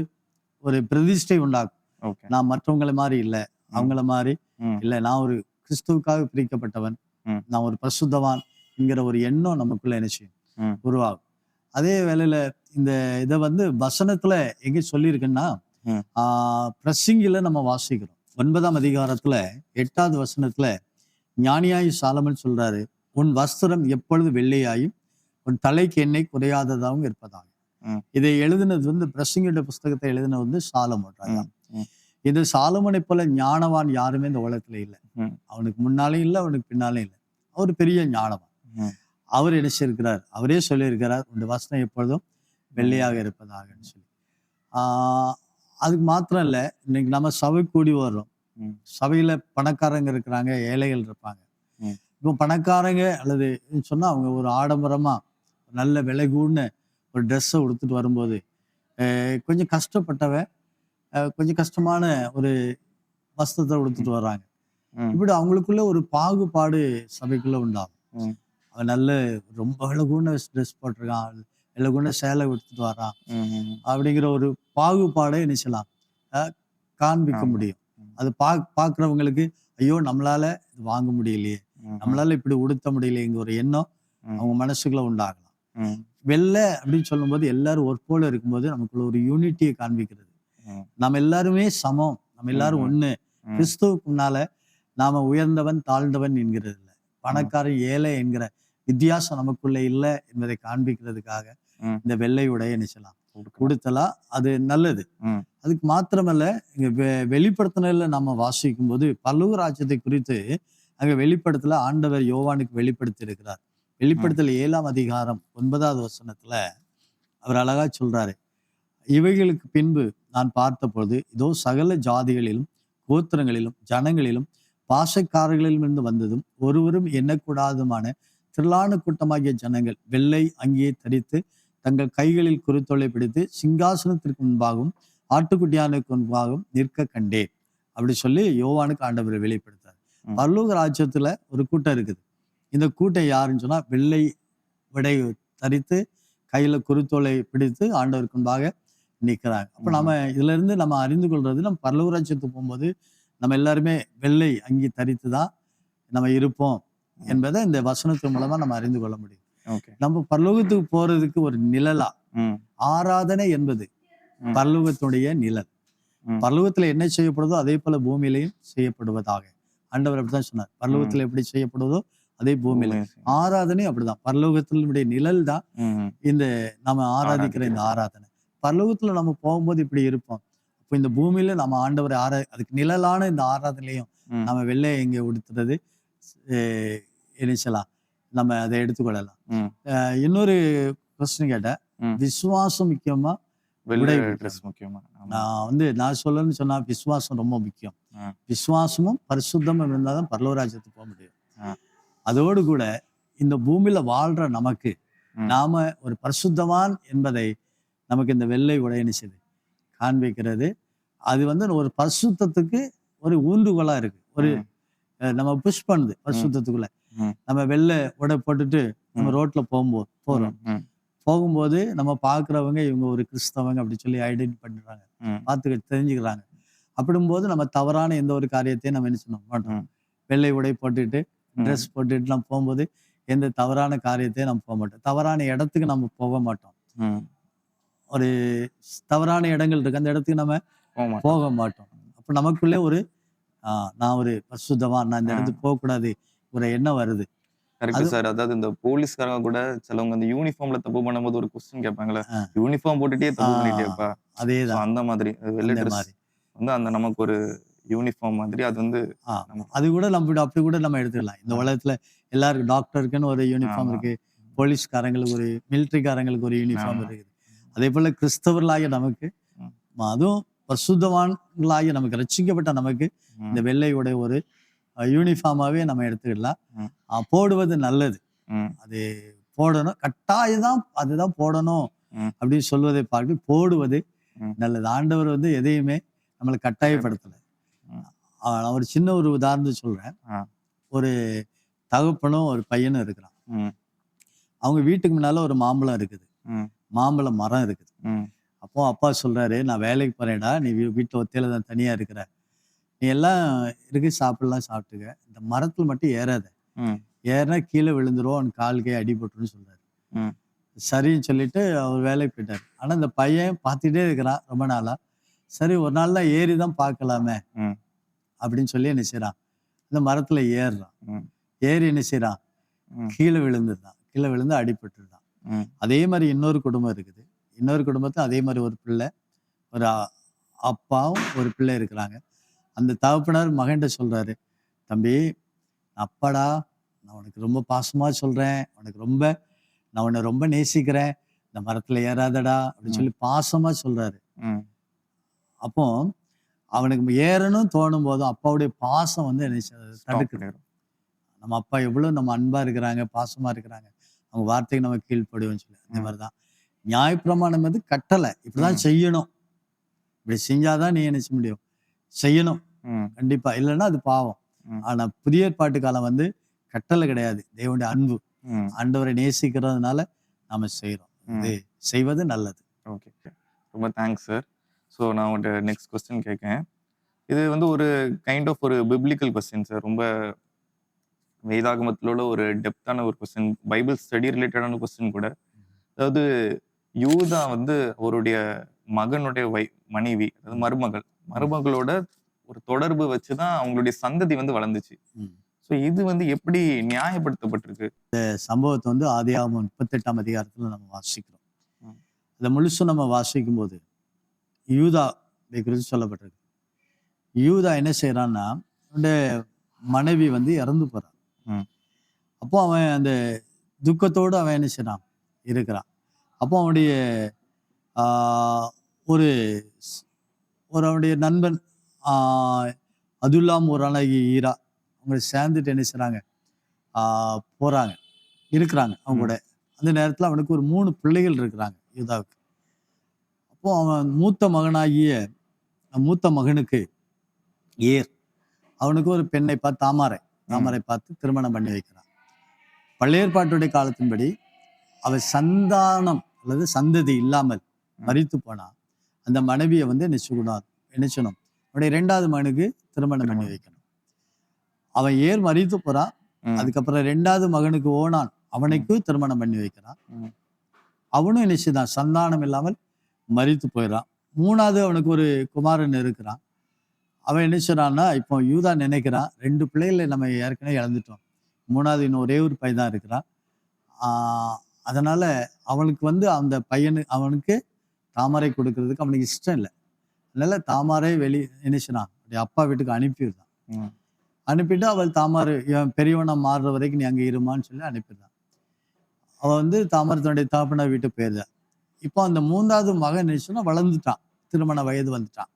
ஒரு பிரதிஷ்டை உண்டாகும். நான் மற்றவங்களை மாதிரி இல்லை, அவங்கள மாதிரி இல்லை, நான் ஒரு கிறிஸ்துவுக்காக பிரிக்கப்பட்டவன், நான் ஒரு பரிசுத்தவான் என்கிற ஒரு எண்ணம் நமக்குள்ள நினைச்சேன் உருவாகும். அதே வேளையில இந்த இதை வந்து வசனத்துல எங்க சொல்லியிருக்குன்னா, ம். பிரசங்கில நம்ம வாசிக்கிறோம் 9ஆம் அதிகாரத்துல 8வது வசனத்துல ஞானியாய் சாலமன் சொல்றாரு, உன் வஸ்திரம் எப்பொழுது வெள்ளையாயும் உன் தலைக்கு எண்ணெய் குறையாததாகவும் இருப்பதாக. ம். இதை எழுதினது வந்து பிரசங்கியோட புஸ்தகத்தை எழுதினது வந்து சாலமன் ராஜா. ம். ம். இந்த சாலமனை போல ஞானவான் யாருமே இந்த உலகத்துல இல்லை. ம். அவனுக்கு முன்னாலும் இல்லை, அவனுக்கு பின்னாலும் இல்லை. அவர் பெரிய ஞானவான். ம். அவர் என்ன செய்திருக்கிறார், அவரே சொல்லியிருக்கிறார், உன் வஸ்திரம் எப்பொழுதும் வெள்ளையாக இருப்பதாகன்னு சொல்லி. அதுக்கு மாத்திரம் இல்லை, இன்னைக்கு நம்ம சபை கூடி வர்றோம். ம். சபையில பணக்காரங்க இருக்கிறாங்க, ஏழைகள் இருப்பாங்க. ம். இப்போ பணக்காரங்க அல்லது சொன்னா அவங்க ஒரு ஆடம்பரமா நல்ல விலை கூடின ஒரு ட்ரெஸ்ஸை உடுத்துட்டு வரும்போது கொஞ்சம் கஷ்டப்பட்டவன் கொஞ்சம் கஷ்டமான ஒரு வஸ்திரத்தை உடுத்துட்டு வர்றாங்க. ம். இப்படி அவங்களுக்குள்ள ஒரு பாகுபாடு சபைக்குள்ள உண்டாகும். ம். அவன் நல்ல ரொம்ப விலை கூடின ட்ரெஸ் போட்டிருக்கான், விலை கூடின சேலை உடுத்துட்டு வரான் ம். அப்படிங்கிற ஒரு பாகுபாடை என்ன செய்யலாம், காண்பிக்க ஆமா. முடியும். ம். அது பார்க்குறவங்களுக்கு ஐயோ நம்மளால இது வாங்க முடியலையே, ம். நம்மளால இப்படி உடுத்த முடியலையேங்கிற ஒரு எண்ணம் ம். அவங்க மனசுக்குள்ள உண்டாகலாம். ம். வெள்ளை அப்படின்னு சொல்லும்போது எல்லாரும் ஒரு போல இருக்கும்போது நமக்குள்ள ஒரு யூனிட்டியை காண்பிக்கிறது. ம். நம்ம எல்லாருமே சமம், நம்ம எல்லாரும் ம். ஒண்ணு. ம். கிறிஸ்துவுக்கு முன்னால நாம உயர்ந்தவன் தாழ்ந்தவன் என்கிறது இல்லை, பணக்காரன் ஏழை என்கிற வித்தியாசம் நமக்குள்ள இல்லை என்பதை காண்பிக்கிறதுக்காக ம். இந்த வெள்ளை உடைய என்ன செய்யலாம், கொடுக்கலாம். கொடுத்தலாம். அது நல்லது. ம். அதுக்கு மாத்திரமல்ல, இங்க வெளிப்படுத்தினதுல நம்ம வாசிக்கும் போது பரலோக ராஜ்யத்தை குறித்து அங்க வெளிப்படுத்தல ஆண்டவர் யோவானுக்கு வெளிப்படுத்தி இருக்கிறார். வெளிப்படுத்தல் 7ஆம் அதிகாரம் 9வது வசனத்துல அவர் அழகா சொல்றாரு, இவைகளுக்கு பின்பு நான் பார்த்தபொழுது இதோ சகல ஜாதிகளிலும் கோத்திரங்களிலும் ஜனங்களிலும் பாசக்காரர்களிலும் இருந்து வந்ததும் ஒருவரும் எண்ணக்கூடாதுமான திரளான கூட்டமாகிய ஜனங்கள் வெள்ளை அங்கேயே தரித்து தங்கள் கைகளில் குருத்தோலை பிடித்து சிங்காசனத்திற்கு முன்பாகவும் ஆட்டுக்குட்டியானுக்கு முன்பாகவும் நிற்க கண்டேன் அப்படி சொல்லி யோவானுக்கு ஆண்டவர் வெளிப்படுத்தார். பரலோக ராஜ்யத்துல ஒரு கூட்டம் இருக்குது. இந்த கூட்டம் யாருன்னு சொன்னா வெள்ளை விடை தரித்து கையில குருத்தோலை பிடித்து ஆண்டவருக்கு முன்பாக நிற்கிறாங்க. அப்ப நம்ம இதுல இருந்து நம்ம அறிந்து கொள்றது, நம்ம பரலோக ராஜ்யத்துக்கு போகும்போது நம்ம எல்லாருமே வெள்ளை அங்கி தரித்து தான் நம்ம இருப்போம் என்பதை இந்த வசனத்தின் மூலமா நம்ம அறிந்து கொள்ள முடியும். நம்ம பரலோகத்துக்கு போறதுக்கு ஒரு நிழலா ஆராதனை என்பது பரலோகத்துடைய நிழல். பரலோகத்துல என்ன செய்யப்படுதோ அதே போல பூமியிலையும் செய்யப்படுவதாக ஆண்டவர் அப்படித்தான் சொன்னார். பரலோகத்துல எப்படி செய்யப்படுதோ அதே பூமியில ஆராதனை அப்படிதான். பரலோகத்தினுடைய நிழல் தான் இந்த நம்ம ஆராதிக்கிற இந்த ஆராதனை. பரலோகத்துல நம்ம போகும்போது இப்படி இருப்போம். அப்போ இந்த பூமியில நம்ம ஆண்டவரை அதுக்கு நிழலான இந்த ஆராதனையும் நம்ம வெள்ளை எங்க உடுத்துறது இணைச்சலாம், நம்ம அதை எடுத்துக்கொள்ளலாம். இன்னொரு கொஸ்டின் கேட்டேன், விசுவாசம் முக்கியமா முக்கியமா? நான் சொல்லணும்னு சொன்னா விசுவாசம் ரொம்ப முக்கியம். விசுவாசமும் பரிசுத்தமும் இருந்தாதான் பரலோக ராஜ்யத்துக்கு போக முடியும். அதோடு கூட இந்த பூமியில வாழ்ற நமக்கு நாம ஒரு பரிசுத்தவான் என்பதை நமக்கு இந்த வெள்ளை உடை செய்து காண்பிக்கிறது. அது வந்து ஒரு பரிசுத்தத்துக்கு ஒரு ஊன்றுகோலா இருக்கு. ஒரு நம்ம புஷ் பண்ணுது பரிசுத்தத்துக்குள்ள. நம்ம வெள்ளை உடை போட்டுட்டு நம்ம ரோட்ல போகும்போது நம்ம பாக்குறவங்க இவங்க ஒரு கிறிஸ்தவங்க அப்படி சொல்லி ஐடென்டி பண்ணிடுறாங்க, பார்த்து தெரிஞ்சுக்கிறாங்க. அப்படிங்கும்போது நம்ம தவறான எந்த ஒரு காரியத்தையும் நம்ம என்ன செய்ய மாட்டோம். வெள்ளை உடை போட்டுட்டு ட்ரெஸ் போட்டுட்டு நம்ம போகும்போது எந்த தவறான காரியத்தையும் நம்ம போக மாட்டோம். தவறான இடத்துக்கு நம்ம போக மாட்டோம். ஒரு தவறான இடங்கள் இருக்கு, அந்த இடத்துக்கு நம்ம போக மாட்டோம். அப்ப நமக்குள்ளே ஒரு நான் ஒரு பரிசுத்தவான், நான் இந்த இடத்துக்கு போகக்கூடாது ஒரு எண்ணம் வருது. Correct sir. அதாவது இந்த போலீஸ்காரங்க கூட சிலவங்க அந்த யூனிஃபார்ம்ல தப்பு பண்ணும்போது ஒரு கொஸ்டின் கேட்பாங்களே, யூனிஃபார்ம் போட்டுட்டே தப்பு பண்ணிட்டேப்பா. அதேதான். அந்த மாதிரி வெள்ளை ட்ரெஸ் வந்து அந்த நமக்கு ஒரு யூனிஃபார்ம் மாதிரி. அது வந்து அது கூட நம்ம அப்படி கூட நம்ம எடுத்துக்கலாம். இந்த உலகத்துல எல்லாருக்கும் டாக்டருக்குன்னு ஒரு யூனிஃபார்ம் இருக்கு, போலீஸ்காரங்களுக்கு ஒரு மிலிட்டரிக்காரங்களுக்கு ஒரு யூனிஃபார்ம் இருக்குது. அதே போல கிறிஸ்தவர்களாகிய நமக்கு, அதுவும் பரிசுத்தவான்களாகிய நமக்கு, ரட்சிக்கப்பட்ட நமக்கு இந்த வெள்ளையுடைய ஒரு யூனிஃபார்மாவே நம்ம எடுத்துக்கலாம். போடுவது நல்லது. அது போடணும், கட்டாயம் அதுதான் போடணும் அப்படின்னு சொல்வதை பார்த்து போடுவது நல்லது. ஆண்டவர் வந்து எதையுமே நம்மளை கட்டாயப்படுத்தலை. நான் ஒரு சின்ன ஒரு உதாரணம் சொல்றேன். ஒரு தகப்பனும் ஒரு பையனும் இருக்கிறான். அவங்க வீட்டுக்கு முன்னால ஒரு மாம்பழம் இருக்குது, மாம்பழ மரம் இருக்குது. அப்போ அப்பா சொல்றாரு, நான் வேலைக்கு போறேன்டா, நீ வீட்டுல ஒத்தையில தான் தனியா இருக்கிற, நீ எல்லாம் இருக்கு சாப்பிடலாம், சாப்பிட்டுக்க, இந்த மரத்துல மட்டும் ஏறாத, ஏறினா கீழே விழுந்துரும், அவன் கால் கை அடிபட்டுருன்னு சொல்றாரு. சரின்னு சொல்லிட்டு அவர் வேலைக்கு போயிட்டாரு. ஆனா இந்த பையன் பார்த்துட்டே இருக்கிறான் ரொம்ப நாளா, சரி ஒரு நாள்ல ஏறி தான் பார்க்கலாமே ம். அப்படின்னு சொல்லி என்ன செய்யறான், இந்த மரத்துல ஏறுறான். ம். ஏறி என்ன செய்யறான், ம். கீழே விழுந்துருந்தான். கீழே விழுந்து அடிபட்டுருந்தான். ம். அதே மாதிரி இன்னொரு குடும்பம் இருக்குது. இன்னொரு குடும்பத்துல அதே மாதிரி ஒரு பிள்ளை, ஒரு அப்பாவும் ஒரு பிள்ளை இருக்கிறாங்க. அந்த தகப்பனார் மகன்கிட்ட சொல்றாரு, தம்பி அப்பாடா, நான் உனக்கு ரொம்ப பாசமா சொல்றேன், நான் உன்னை ரொம்ப நேசிக்கிறேன், இந்த மரத்துல ஏறாதடா அப்படின்னு சொல்லி பாசமா சொல்றாரு. அப்போ அவனுக்கு ஏறணும் தோணும் போதும் அப்பாவுடைய பாசம் வந்து என்ன தடுக்குது. நம்ம அப்பா எவ்வளவு நம்ம அன்பா இருக்கிறாங்க, பாசமா இருக்கிறாங்க, அவங்க வார்த்தைக்கு நம்ம கீழ்ப்படுவோம்னு சொல்லி. அந்த மாதிரிதான் நியாயப்பிரமாணம் வந்து கட்டளை, இப்படிதான் செய்யணும், இப்படி செஞ்சாதான் நீ என்ன செய்ய முடியும், செய்யணும் கண்டிப்பா, இல்லைன்னா அது பாவம். ஆனா புதிய ஏற்பாட்டு காலம் வந்து கட்டளை கிடையாது, தேவனுடைய அன்பு. ஆண்டவரை நேசிக்கிறதுனால நாம செய்யறோம், இது செய்வது நல்லது. ஓகே, ரொம்ப தேங்க்ஸ் சார். ஸோ நான் உங்கள்கிட்ட நெக்ஸ்ட் கொஸ்டின் கேட்கேன். இது வந்து ஒரு கைண்ட் ஆஃப் ஒரு பிப்ளிக்கல் கொஸ்டின் சார். ரொம்ப வேதாகமத்தில் உள்ள ஒரு டெப்தான ஒரு கொஸ்டின், பைபிள் ஸ்டடி ரிலேட்டடான கொஸ்டின் கூட. அதாவது யூதா வந்து அவருடைய மகனுடைய மனைவி, அதாவது மருமகளோட ஒரு தொடர்பு வச்சுதான் அவங்களுடைய சந்ததி வந்து வளர்ந்துச்சு. ஸோ இது வந்து எப்படி நியாயப்படுத்தப்பட்டிருக்கு? இந்த சம்பவத்தை வந்து ஆதியாகமம் 38ஆம் அதிகாரத்துல நம்ம வாசிக்கிறோம். அதை முழுசும் நம்ம வாசிக்கும் போது யூதா குறித்து சொல்லப்பட்டிருக்கு. யூதா என்ன செய்யறான்னா, அவனுடைய மனைவி வந்து இறந்து போறான். அப்போ அவன் அந்த துக்கத்தோடு அவன் என்ன செய்யறான், இருக்கிறான். அப்போ அவனுடைய ஒரு அவனுடைய நண்பன் அதுல்லாம் ஒரு அழகி ஈரா, அவங்க சேர்ந்துட்டு என்ன செய்றாங்க, போறாங்க, இருக்கிறாங்க அவங்க கூட. அந்த நேரத்தில் அவனுக்கு ஒரு 3 பிள்ளைகள் இருக்கிறாங்க யூதாவுக்கு. அப்போ அவன் மூத்த மகனுக்கு ஏர், அவனுக்கு ஒரு பெண்ணை பார்த்து தாமாரை பார்த்து திருமணம் பண்ணி வைக்கிறான். பழைய ஏற்பாட்டுடைய காலத்தின்படி அவன் சந்தானம் அல்லது சந்ததி இல்லாமல் மரித்து போனா அந்த மனைவியை வந்து நினைச்சணும், அவனுடைய 2வது மகனுக்கு திருமணம் பண்ணி வைக்கணும். அவன் ஏர் மரித்து போறான். அதுக்கப்புறம் 2வது மகனுக்கு ஓனான், அவனுக்கு திருமணம் பண்ணி வைக்கிறான். அவனும் நிச்சயதான் சந்தானம் இல்லாமல் மரித்து போயிடறான். 3வது அவனுக்கு ஒரு குமாரன் இருக்கிறான். அவன் என்ன செய்றான்னா, இப்போ யூதா நினைக்கிறான், 2 பிள்ளைகளை நம்ம ஏற்கனவே இழந்துட்டோம், 3வது இன்னும் ஒரே ஒரு பையன் தான் இருக்கிறான். அதனால அவனுக்கு வந்து அந்த அவனுக்கு தாமாரை கொடுக்கறதுக்கு அவனுக்கு இஷ்டம் இல்லை. அதனால தாமாரை என்ன செய்றான், அப்பா வீட்டுக்கு அனுப்பிடுறான். அனுப்பிட்டு அவள் தாமாரை பெரியவனா மாறுற வரைக்கும் நீ அங்க இருமான்னு சொல்லி அனுப்பிடுறான். அவன் வந்து தாமாரை தன்னுடைய தாப்பனா வீட்டுக்கு போயிருந்தான். இப்போ அந்த 3வது மகன் நினைச்சுன்னா வளர்ந்துட்டான், திருமண வயது வந்துட்டான்.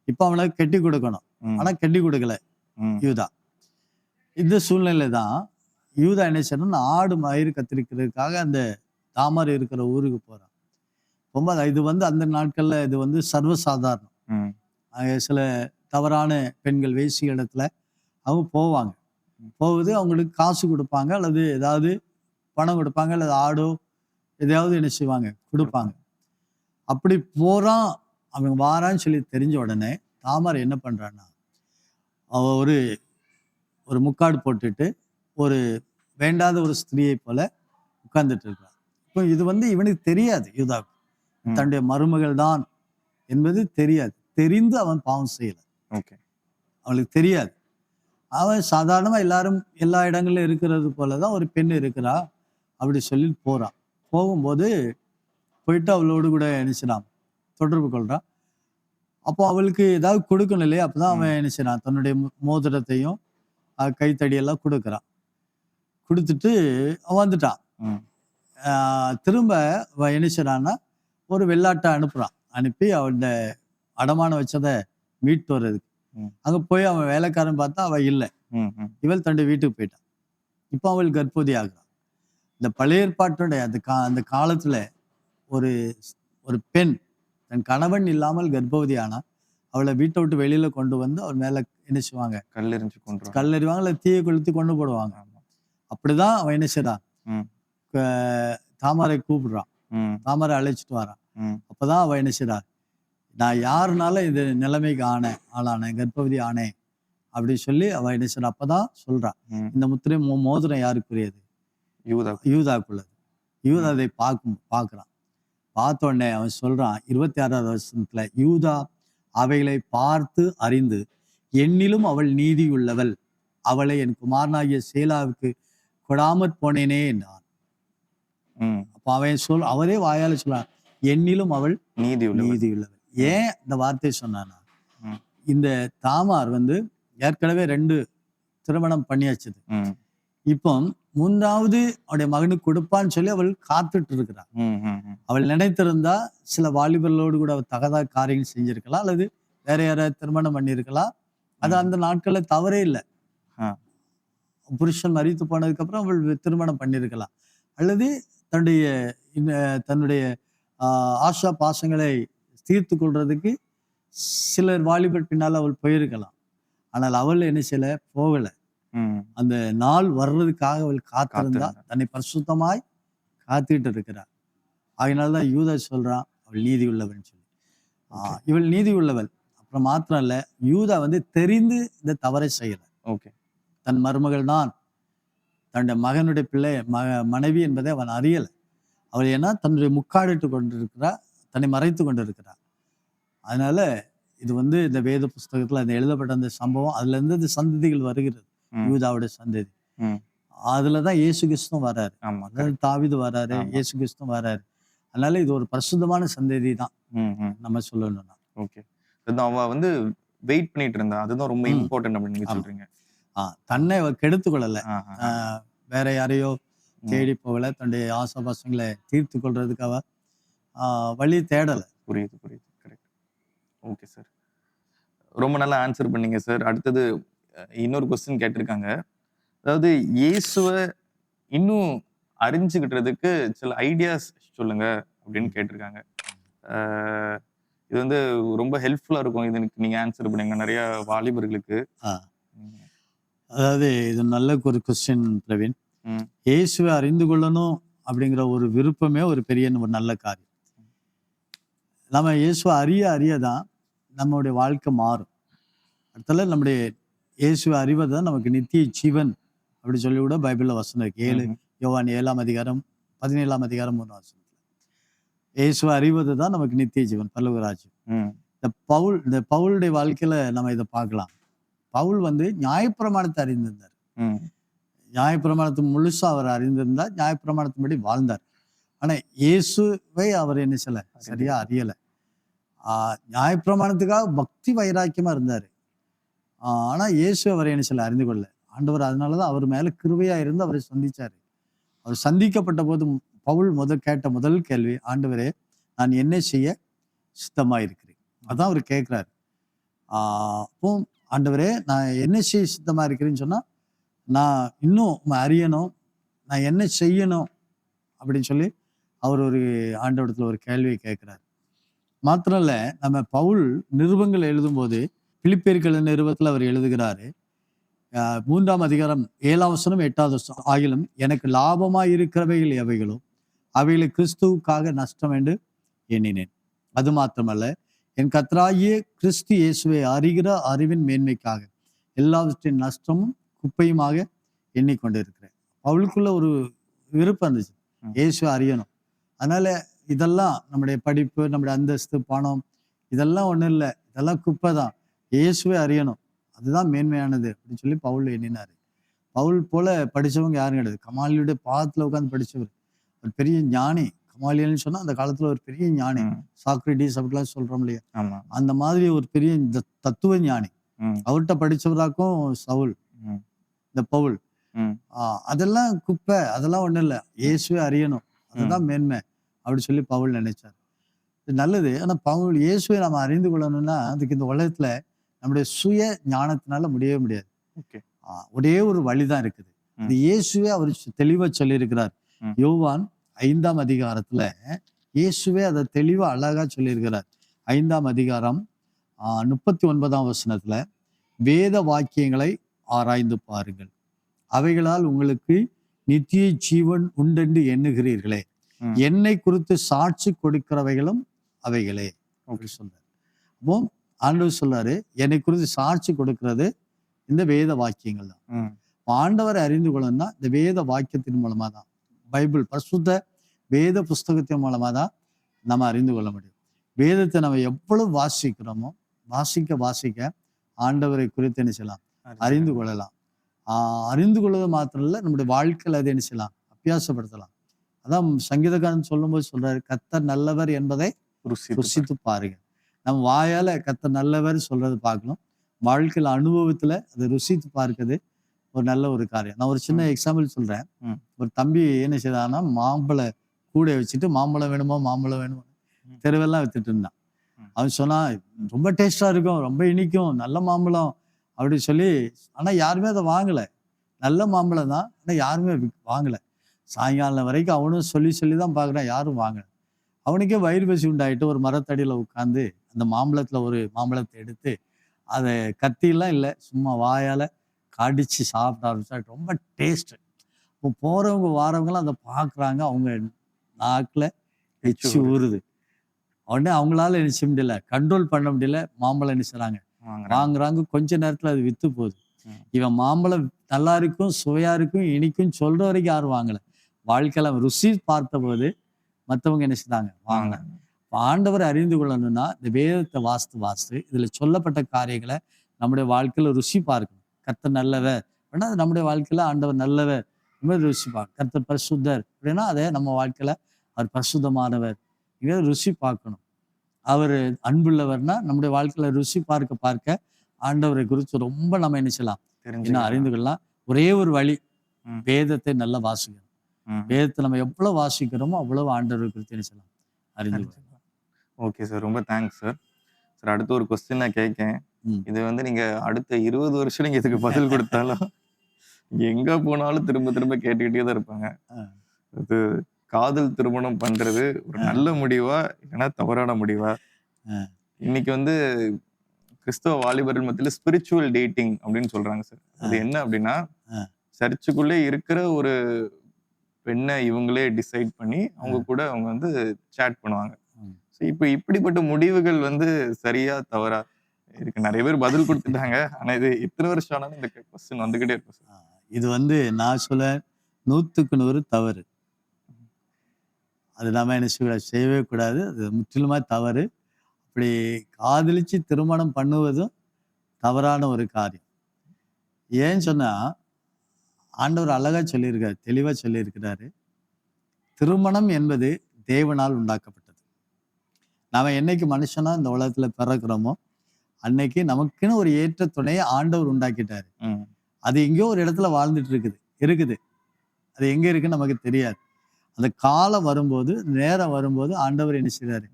இப்ப அவனுக்கு கெட்டி கொடுக்கணும், ஆனா கெட்டி கொடுக்கல யூதா. இந்த சூழ்நிலை தான் யூதா என்ன செய்யணும்னு ஆடு மயிறு கத்திரிக்கிறதுக்காக அந்த தாமார் இருக்கிற ஊருக்கு போறான். ரொம்ப இது வந்து அந்த நாட்கள்ல இது வந்து சர்வசாதாரணம். சில தவறான பெண்கள் வேசி இடத்துல அவங்க போவாங்க. போகுது, அவங்களுக்கு காசு கொடுப்பாங்க, அல்லது ஏதாவது பணம் கொடுப்பாங்க, அல்லது ஆடோ எதையாவது என்ன செய்வாங்க, கொடுப்பாங்க. அப்படி போறான், அவன் வாரான்னு சொல்லி தெரிஞ்ச உடனே தாமார் என்ன பண்றான்னா, அவ ஒரு முக்காடு போட்டுட்டு ஒரு வேண்டாத ஒரு ஸ்திரியை போல உட்கார்ந்துட்டு இருக்கான். இப்போ இது வந்து இவனுக்கு தெரியாது, யூதாவுக்கு தன்னுடைய மருமகள் தான் என்பது தெரியாது. தெரிந்து அவன் பாவம் செய்யல, அவனுக்கு தெரியாது. அவன் சாதாரணமா எல்லா இடங்களிலும் இருக்கிறது போலதான் ஒரு பெண் இருக்கிறா அப்படி சொல்லி போறான். போகும்போது போயிட்டு அவளோடு கூட நினைச்சான், தொடர்பு கொள்றான். அப்போ அவளுக்கு ஏதாவது கொடுக்கணும் இல்லையா, அப்பதான் அவன் என்ன செய்யறான், தன்னுடைய மோதிரத்தையும் கைத்தடியெல்லாம் கொடுக்குறான். கொடுத்துட்டு அவன் வந்துட்டான். திரும்ப அவன் என்ன செய்யறான்னா, ஒரு வெள்ளாட்டை அனுப்பி அவன் அடமானம் வச்சதை மீட்டு வர்றதுக்கு. அங்க போய் அவன் வேலைக்காரன் பார்த்தா அவ இல்லை, இவள் தன்னுடைய வீட்டுக்கு போயிட்டான். இப்போ அவள் கர்ப்பவதி ஆகுறான். இந்த பழைய ஏற்பாட்டுடைய அந்த காலத்துல ஒரு பெண் தன் கணவன் இல்லாமல் கர்ப்பவதி ஆனா அவளை வீட்டை விட்டு வெளியில கொண்டு வந்து அவள் மேல என்ன செய்வாங்க, கல்லெறிவாங்க, இல்லை தீயை கொளுத்தி கொண்டு போடுவாங்க. அப்படிதான் அவன் என்ன செய்றான், தாமாரை கூப்பிடுறான், தாமாரை அழைச்சிட்டு வரான். அப்பதான் அவன் என்ன செய்றான், நான் யாருனால இந்த நிலைமைக்கு ஆளானேன், கர்ப்பவதி ஆனேன் அப்படின்னு சொல்லி அவன் என்ன செய்றான். அப்பதான் சொல்றான், இந்த முத்திரை மோதிரம் யாருக்குரியது, யூதாக்குள்ளது. யூதா அதை பார்க்குறான். பார்த்த உடனே அவன் சொல்றான் 26வது வருஷத்துல, யூதா அவைகளை பார்த்து அறிந்து என்னிலும் அவள் நீதியுள்ளவள், அவளை என் குமாரனாகிய சேலாவுக்கு கொடாமற் போனேனே என்றான். அப்ப அவரே வாயால சொல்றான், என்னிலும் அவள் நீதியுள்ளவள். ஏன் இந்த வார்த்தை சொன்னானா, இந்த தாமார் ஏற்கனவே 2 திருமணம் பண்ணியாச்சுது. இப்போ 3வது அவருடைய மகனுக்கு கொடுப்பான்னு சொல்லி அவள் காத்துட்டு இருக்கிறாள். அவள் நினைத்திருந்தா சில வாலிபர்களோடு கூட அவள் தகாத காரியங்கள் செஞ்சிருக்கலாம், அல்லது வேற யாராவது திருமணம் பண்ணியிருக்கலாம். அது அந்த நாட்கள்ல தவறே இல்லை. புருஷன் மரித்து போனதுக்கு அப்புறம் அவள் திருமணம் பண்ணியிருக்கலாம், அல்லது தன்னுடைய ஆஷா பாசங்களை தீர்த்து கொள்றதுக்கு சிலர் வாலிபர் பின்னால் அவள் போயிருக்கலாம். ஆனால் அவள் என்ன செய்யல, போகல. அந்த நாள் வர்றதுக்காக அவள் காத்திருந்தா, தன்னை பரிசுத்தமாய் காத்துட்டு இருக்கிறார். அதனாலதான் யூதா சொல்றான் அவள் நீதி உள்ளவன் சொல்லி. இவள் நீதி உள்ளவள். அப்புறம் மாத்திரம் இல்ல, யூதா தெரிந்து இந்த தவறை செய்யல. தன் மருமகள் தான் தன்னுடைய மகனுடைய பிள்ளை மனைவி என்பதை அவன் அறியல. அவள் ஏன்னா தன்னுடைய முக்காடிட்டு கொண்டிருக்கிறா, தன்னை மறைத்து கொண்டிருக்கிறார். அதனால இது இந்த வேத புஸ்தகத்துல அந்த எழுதப்பட்ட அந்த சம்பவம், அதுல இருந்து இந்த சந்ததிகள் வருகிறது, யூதாவுடைய சந்ததி. அதுலதான் இயேசு கிறிஸ்துவும் வராரு, தாவீது வராரு, இயேசு கிறிஸ்துவும் வராரு. அதனால இது ஒரு பரிசுத்தமான சந்ததி தான் நம்ம சொல்லணும்னா. அவ வெயிட் பண்ணிட்டு இருந்தா, அதுதான் ரொம்ப இம்பார்ட்டன்ட் அப்படின்னு நீங்க சொல்றீங்க. தன்னை கெடுத்து கொள்ளல, வேற யாரையோ தேடி போகல, தன்னுடைய ஆசாபாசங்களை தீர்த்து கொள்றதுக்கு அவ வழி தேடல. புரியுது. கரெக்ட். ஓகே சார், ரொம்ப நல்லா ஆன்சர் பண்ணீங்க சார். அடுத்தது இன்னொரு கொஸ்டின் கேட்டிருக்காங்க. அதாவது இயேசுவை இன்னும் அறிஞ்சுக்கிட்டதுக்கு சில ஐடியாஸ் சொல்லுங்க அப்படின்னு கேட்டிருக்காங்க. இது ரொம்ப ஹெல்ப்ஃபுல்லா இருக்கும், இதுக்கு நீங்க ஆன்சர் பண்ணுங்க நிறைய வாலிபர்களுக்கு. அதாவது இது நல்ல ஒரு கொஸ்டின் பிரவீன். இயேசுவை அறிந்து கொள்ளணும் அப்படிங்கிற ஒரு விருப்பமே ஒரு பெரிய ஒரு நல்ல காரியம். நம்ம இயேசுவை அறியதான் நம்மளுடைய வாழ்க்கை மாறும். அடுத்தல நம்முடைய இயேசுவை அறிவதுதான் நமக்கு நித்திய ஜீவன் அப்படி சொல்லி கூட பைபிள்ல வசனம் இருக்கு. யோவான் 7ஆம் அதிகாரம் 17ஆம் அதிகாரம் 3ஆம் வசனத்துல இயேசுவை அறிவது தான் நமக்கு நித்திய ஜீவன், பரலோக ராஜ்யம். இந்த பவுலுடைய வாழ்க்கையில நம்ம இதை பார்க்கலாம். பவுல் நியாயப்பிரமாணத்தை அறிந்திருந்தார். நியாயப்பிரமாணத்தை முழுசா அவர் அறிந்திருந்தார், நியாயப்பிரமாணத்தின்படி வாழ்ந்தார். ஆனா இயேசுவை அவர் என்ன செய்யல, சரியா அறியல. நியாயப்பிரமாணத்துக்காக பக்தி வைராக்கியமா இருந்தாரு. ஆனா இயேசு அவரை என்ன செய்யல, அறிந்து கொள்ள. ஆண்டவர் அதனாலதான் அவர் மேல கிருபையா இருந்து அவரை சந்திச்சாரு. அவர் சந்திக்கப்பட்ட போது பவுல் கேட்ட முதல் கேள்வி, ஆண்டவரே நான் என்ன செய்ய சித்தமா இருக்கிறேன். அதான் அவர் கேட்கிறாரு. அப்போ ஆண்டவரே நான் என்ன செய்ய சித்தமா இருக்கிறேன்னு சொன்னா, நான் இன்னும் அறியணும், நான் என்ன செய்யணும் அப்படின்னு சொல்லி அவர் ஒரு ஆண்டவரத்துல ஒரு கேள்வியை கேட்கிறார். மாத்திரம் இல்ல, நம்ம பவுல் நிருபங்கள் எழுதும் போது பிலிப்பியர்கள் நிருபத்துல அவர் எழுதுகிறாரு, 3ஆம் அதிகாரம் 7ஆம் வசனம் 8வது வசனம், ஆகிலும் எனக்கு லாபமாய் இருக்கிறவைகள் எவைகளும் அவைகளை கிறிஸ்துவுக்காக நஷ்டம் என்று எண்ணினேன். அது மாத்திரமல்ல, என் கர்த்தராகிய கிறிஸ்து இயேசுவை அறிகிற அறிவின் மேன்மைக்காக எல்லாவற்றின் நஷ்டமும் குப்பையுமாக எண்ணிக்கொண்டு இருக்கிறேன். பவுலுக்குள்ள ஒரு விருப்பம் இருந்துச்சு, இயேசுவை அறியணும். அதனால இதெல்லாம் நம்முடைய படிப்பு, நம்முடைய அந்தஸ்து, பணம், இதெல்லாம் ஒண்ணும் இல்லை, இதெல்லாம் குப்பை தான். இயேசுவை அறியணும், அதுதான் மேன்மையானது அப்படின்னு சொல்லி பவுல் எண்ணினாரு. பவுல் போல படிச்சவங்க யாரும் கிடையாது. கமாலியுடைய பாதத்துல உட்காந்து படிச்சவர், ஒரு பெரிய ஞானி. கமாலியல்னு சொன்னா அந்த காலத்துல ஒரு பெரிய ஞானி, சாக்ரட்டிஸ் அப்படிலாம் சொல்றோம் இல்லையா, அந்த மாதிரி ஒரு பெரிய தத்துவ ஞானி. அவர்கிட்ட படிச்சவராக்கும் சவுல், இந்த பவுல். அதெல்லாம் குப்பை, அதெல்லாம் ஒண்ணும் இல்லை, இயேசுவை அறியணும், அதுதான் மேன்மை அப்படி சொல்லி பவுல் நினைச்சார். இது நல்லது. ஆனா பவுல் இயேசுவை நம்ம அறிந்து கொள்ளணும்னா அதுக்கு இந்த உலகத்துல நம்முடைய சுய ஞானத்தினால முடியவே முடியாது. ஒரே ஒரு வழிதான் இருக்குது. இது இயேசுவே அவர் தெளிவா சொல்லியிருக்கிறார். யோவான் 5ஆம் அதிகாரத்துல இயேசுவே அதை தெளிவா அழகா சொல்லியிருக்கிறார். 5ஆம் அதிகாரம் 39ஆம் வசனத்துல, வேத வாக்கியங்களை ஆராய்ந்து பாருங்கள், அவைகளால் உங்களுக்கு நித்திய ஜீவன் உண்டென்று எண்ணுகிறீர்களே, என்னை குறித்து சாட்சி கொடுக்கிறவைகளும் அவைகளே அப்படி சொல்றாரு. அப்போ ஆண்டவர் சொல்றாரு, என்னை குறித்து சாட்சி கொடுக்கிறது இந்த வேத வாக்கியங்கள் தான். ஆண்டவரை அறிந்து கொள்ளணும்னா இந்த வேத வாக்கியத்தின் மூலமா தான், பைபிள் பரிசுத்த வேத புஸ்தகத்தின் மூலமா தான் நம்ம அறிந்து கொள்ள முடியும். வேதத்தை நம்ம எவ்வளவு வாசிக்கிறோமோ வாசிக்க வாசிக்க ஆண்டவரை குறித்து என்ன செய்யலாம், அறிந்து கொள்ளலாம். அறிந்து கொள்வது மாத்திரம் இல்லை, நம்முடைய வாழ்க்கையில் அதை என்ன செய்யலாம், அபியாசப்படுத்தலாம். அதான் சங்கீதக்காரன் சொல்லும்போது சொல்றாரு, கர்த்தர் நல்லவர் என்பதை ருசித்து பாருங்க. நம்ம வாயால கர்த்தர் நல்லவர் சொல்றது பார்க்கணும், வாழ்க்கையில் அனுபவத்துல அதை ருசித்து பார்க்கிறது ஒரு நல்ல ஒரு காரியம். நான் ஒரு சின்ன எக்ஸாம்பிள் சொல்றேன். ஒரு தம்பி என்ன செய்தான்னா, மாம்பழ கூடை வச்சுட்டு மாம்பழம் வேணுமோ மாம்பழம் வேணுமோ தெருவெல்லாம் வித்துட்டு இருந்தான். அவன் சொன்னா, ரொம்ப டேஸ்டா இருக்கும், ரொம்ப இனிக்கும், நல்ல மாம்பழம் அப்படின்னு சொல்லி. ஆனா யாருமே அதை வாங்கல. நல்ல மாம்பழம் தான், ஆனா யாருமே வாங்கல. சாயங்காலம் வரைக்கும் அவனும் சொல்லி சொல்லி தான் பார்க்குறான், யாரும் வாங்கல. அவனுக்கே வயிறு பசி உண்டாயிட்டு ஒரு மரத்தடியில் உட்காந்து அந்த மாம்பழத்துல ஒரு மாம்பழத்தை எடுத்து அதை கத்தியெல்லாம் இல்லை, சும்மா வாயால கடிச்சு சாப்பிட ஆரம்பிச்சா ரொம்ப டேஸ்ட். இப்போ போறவங்க வாரவங்களாம் அதை பார்க்குறாங்க, அவங்க நாக்கில் எச்சி ஊறுது. உடனே அவங்களால என்ன செய்ய முடியல, கண்ட்ரோல் பண்ண முடியல. மாம்பழம் என்ன செய்றாங்க, வாங்குறாங்க. கொஞ்ச நேரத்துல அது வித்து போகுது. இவன் மாம்பழம் நல்லா இருக்கும், சுவையா இருக்கும், இனிக்கும் சொல்ற வரைக்கும் யாரும் வாங்கல. வாழ்க்கையில ருசி பார்த்த போது மற்றவங்க என்ன செய்தாங்க, வாங்க. ஆண்டவரை அறிந்து கொள்ளணும்னா இந்த வேதத்தை வாசித்து இதுல சொல்லப்பட்ட காரியங்களை நம்முடைய வாழ்க்கையில ருசி பார்க்கணும். கர்த்தர் நல்லவர் அப்படின்னா அது நம்முடைய வாழ்க்கையில ஆண்டவர் நல்லவர் ருசி பார்க்கணும். கர்த்தர் பரிசுத்தர் அப்படின்னா அதை நம்ம வாழ்க்கையில அவர் பரிசுத்தமானவர் இதை ருசி பார்க்கணும். அவர் அன்புள்ளவர்னா நம்முடைய வாழ்க்கையில ருசி பார்க்க ஆண்டவரை குறித்து ரொம்ப நம்ம என்ன செய்யலாம், என்ன அறிந்து கொள்ளலாம். ஒரே ஒரு வழி, வேதத்தை நல்லா வாசிக்கணும். வேதத்தை நம்ம எவ்வளவு வாசிக்கிறோமோ அவ்வளவு ஆண்டவரை குறித்து என்ன செய்யலாம், அறிந்து கொள்ளலாம். ஓகே சார், ரொம்ப தேங்க்ஸ் சார். சார் அடுத்த ஒரு கொஸ்டின் நான் கேட்கேன். இது வந்து நீங்க அடுத்த 20 வருஷம் நீங்க இதுக்கு பதில் கொடுத்தாலும் எங்க போனாலும் திரும்ப திரும்ப கேட்டுக்கிட்டே தான் இருப்பாங்க. அது காதல் திருமணம் பண்றது ஒரு நல்ல முடிவா இல்லைன்னா தவறான முடிவா? இன்னைக்கு வந்து கிறிஸ்தவ வாலிபர்கள் மத்தியில ஸ்பிரிச்சுவல் டேட்டிங் அப்படின்னு சொல்றாங்க சார். அது என்ன அப்படின்னா, சர்ச்சுக்குள்ளே இருக்கிற ஒரு பெண்ணை இவங்களே டிசைட் பண்ணி அவங்க கூட அவங்க வந்து சேட் பண்ணுவாங்க. இப்ப இப்படிப்பட்ட முடிவுகள் வந்து சரியா தவறா இருக்கு? நிறைய பேர் பதில் கொடுத்துட்டாங்க. ஆனா இது எத்தனை வருஷம் ஆனாலும் இந்த கொஸ்டின் வந்துகிட்டே இருக்கும் சார். இது வந்து நான் சொல்ல 100க்கு 100 தவறு. அது நாம என்ன செய்யவே கூடாது. அது முற்றிலுமா தவறு. அப்படி காதலிச்சு திருமணம் பண்ணுவதும் தவறான ஒரு காரியம். ஏன்னு சொன்னா, ஆண்டவர் அழகா சொல்லியிருக்காரு, தெளிவா சொல்லியிருக்கிறாரு. திருமணம் என்பது தேவனால் உண்டாக்கப்பட்டது. நாம என்னைக்கு மனுஷனா இந்த உலகத்துல பிறக்கிறோமோ அன்னைக்கு நமக்குன்னு ஒரு ஏற்ற துணையை ஆண்டவர் உண்டாக்கிட்டாரு. அது எங்கேயோ ஒரு இடத்துல வாழ்ந்துட்டு இருக்குது. அது எங்க இருக்குன்னு நமக்கு தெரியாது. அந்த காலம் வரும்போது, நேரம் வரும்போது ஆண்டவர் என்ன செய்றாரு,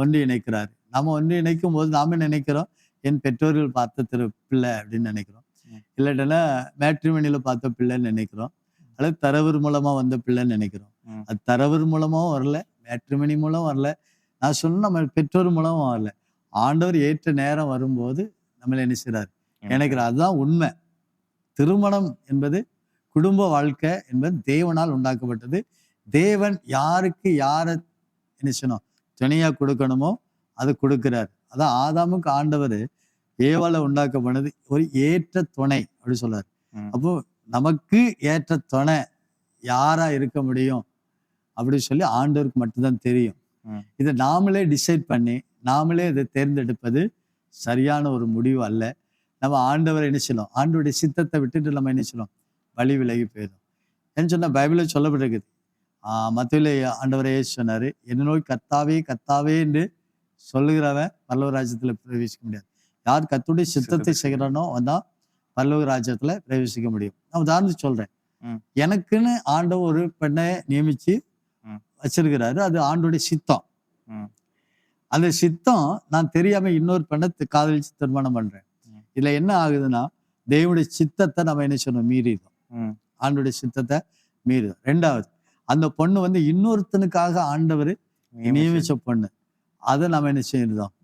ஒன்று இணைக்கிறாரு. நம்ம ஒன்று இணைக்கும் போது நாம நினைக்கிறோம், என் பெற்றோர்கள் பார்த்த பிள்ளை அப்படின்னு நினைக்கிறோம். இல்லாட்டனா மேட்ரிமணியில பார்த்த பிள்ளைன்னு நினைக்கிறோம். அல்லது தரவர் மூலமா வந்த பிள்ளைன்னு நினைக்கிறோம். அது தரவர் மூலமாவும் வரல, மேட்ரிமணி மூலம் வரல, நான் சொன்ன நம்ம பெற்றோர் மூலமும் வரல. ஆண்டவர் ஏற்ற நேரம் வரும்போது நம்மளை என்ன செய்றாரு, நினைக்கிறார். அதுதான் உண்மை. திருமணம் என்பது குடும்ப வாழ்க்கை என்பது தேவனால் உண்டாக்கப்பட்டது. தேவன் யாருக்கு யாரை என்ன செய்யணும், துணையா கொடுக்கணுமோ அதை கொடுக்கிறார். அதான் ஆதாமுக்கு ஆண்டவர் ஏவாளை உண்டாக்கப்பட்டது ஒரு ஏற்ற துணை அப்படி சொல்றாரு. அப்போ நமக்கு ஏற்ற துணை யாரா இருக்க முடியும் அப்படின்னு சொல்லி ஆண்டவருக்கு மட்டும்தான் தெரியும். இதை நாமளே டிசைட் பண்ணி நாமளே இதை தேர்ந்தெடுப்பது சரியான ஒரு முடிவு அல்ல. நம்ம ஆண்டவரை என்ன செய்யணும், ஆண்டவருடைய சித்தத்தை விட்டுட்டு நம்ம என்ன செய்யணும், வழி விலகி போயிடும். ஏன்னு சொன்னா பைபிளில் சொல்லப்பட்டிருக்குது. மத்தேயுல ஆண்டவரே சொன்னாரு, என்ன நோய் கர்த்தாவே கர்த்தாவே என்று சொல்லுகிறவன் பரலோக ராஜ்யத்துல பிரவேசிக்க முடியாது. யார் கர்த்தருடைய சித்தத்தை செய்கிறானோ அவன்தான் பரலோக ராஜ்யத்துல பிரவேசிக்க முடியும். நான் உதாரணத்துக்கு சொல்றேன். எனக்குன்னு ஆண்டவர் ஒரு பெண்ணை நியமிச்சு வச்சிருக்கிறாரு. அது ஆண்டோடைய சித்தம். அந்த சித்தம் நான் தெரியாம இன்னொரு பெண்ணை காதலிச்சு திருமணம் பண்றேன். இதுல என்ன ஆகுதுன்னா, தேவனுடைய சித்தத்தை நம்ம என்ன செய்யணும், மீறிடும். ஆண்டோடைய சித்தத்தை மீறிடும். ரெண்டாவது, அந்த பொண்ணு வந்து இன்னொருத்தனுக்காக ஆண்டவர் நியமிச்ச பொண்ணு, அதை நம்ம என்ன செய்யறோம்,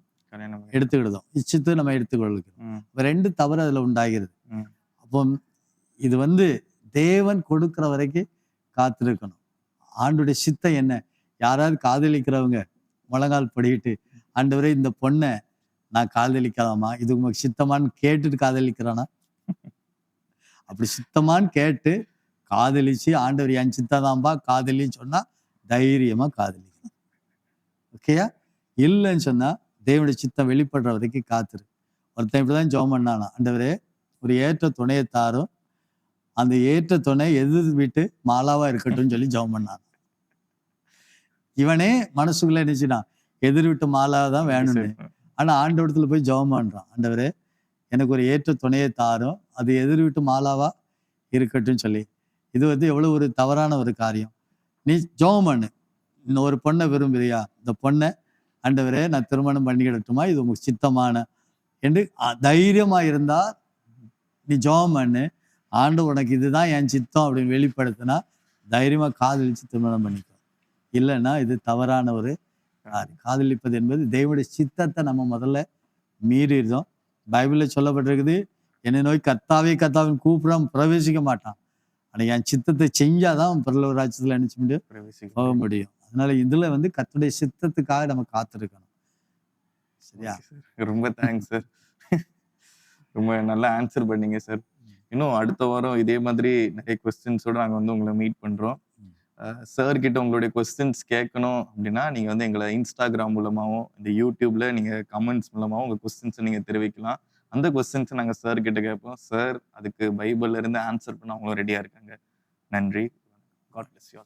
எடுத்துக்கிடுதோம். இச்சித்து நம்ம எடுத்துக்கொள்கிறோம். ரெண்டு தவறு அதுல உண்டாகிறது. அப்போ இது வந்து தேவன் கொடுக்கிற வரைக்கும் காத்திருக்கணும். ஆண்டுடைய சித்தம் என்ன? யாராவது காதலிக்கிறவங்க முழங்கால் படிக்கிட்டு, ஆண்டவரே இந்த பொண்ணை நான் காதலிக்கலாமா, இது உங்களுக்கு சித்தமான்னு கேட்டுட்டு காதலிக்கிறானா? அப்படி சித்தமான்னு கேட்டு காதலிச்சு ஆண்டவர் என் சித்ததாம்பா காதலின்னு சொன்னா தைரியமா காதலிக்கணும். ஓகேயா? இல்லைன்னு சொன்னா தேவனுடைய சித்தம் வெளிப்படுற வரைக்கும் காத்துரு. ஒருத்தன் இப்படிதான் ஜெபம் பண்ணானா, ஆண்டவரே ஒரு ஏற்ற துணையை தாரும், அந்த ஏற்ற துணை எதிர் வீட்டு மாலாவா இருக்கட்டும்னு சொல்லி ஜெபம் பண்ணான். இவனே மனசுக்குள்ள நினைச்சுட்டான் எதிர் வீட்டு மாலாவை தான் வேணும்னு. ஆனா ஆண்டவரத்துல போய் ஜெபம் பண்றான், ஆண்டவரே எனக்கு ஒரு ஏற்ற துணையை தாரும், அது எதிர் வீட்டு மாலாவா இருக்கட்டும் சொல்லி. இது வந்து எவ்வளவு ஒரு தவறான ஒரு காரியம். நீ ஜெபம் பண்ணு, ஒரு பொண்ணை விரும்புறியா, இந்த பொண்ணை ஆண்டவரே நான் திருமணம் பண்ணிக்கிடட்டுமா, இது உங்களுக்கு சித்தமான என்று தைரியமா இருந்தா நீ ஜெபம் பண்ணு. ஆண்டவர் உனக்கு இதுதான் என் சித்தம் அப்படின்னு வெளிப்படுத்தினா தைரியமா காதலிச்சு திருமணம் பண்ணிக்கோ. இல்லைன்னா இது தவறான ஒரு காரியம். காதலிப்பது என்பது தேவனுடைய சித்தத்தை நம்ம முதல்ல மீறிடுறோம். பைபிளில் சொல்லப்பட்டிருக்குது, என்னை நோய் கர்த்தாவே கர்த்தாவின் கூப்பிடாம பிரவேசிக்க மாட்டான். ஆனால் என் சித்தத்தை செஞ்சாதான் பரலோக ராஜ்யத்தில் நினைச்ச முடியும், போக முடியும். அதனால இதுல வந்து கர்த்தருடைய சித்தத்துக்காக நம்ம காத்திருக்கணும். சரியா? ரொம்ப தேங்க்ஸ் சார். ரொம்ப நல்லா ஆன்சர் பண்ணீங்க சார். இன்னும் அடுத்த வாரம் இதே மாதிரி நிறைய கொஸ்டின்ஸோட நாங்கள் வந்து உங்களை மீட் பண்றோம். சார் கிட்ட உங்களுடைய கொஸ்டின்ஸ் கேட்கணும் அப்படின்னா நீங்க வந்து எங்களை இன்ஸ்டாகிராம் மூலமாகவும் இந்த யூடியூப்ல நீங்க கமெண்ட்ஸ் மூலமாகவும் உங்க கொஸ்டின்ஸை நீங்க தெரிவிக்கலாம். அந்த கொஸ்டின்ஸை நாங்கள் சார் கிட்ட கேட்போம். சார் அதுக்கு பைபிள்ல இருந்து ஆன்சர் பண்ண அவங்களும் ரெடியா இருக்காங்க. நன்றி. God bless you.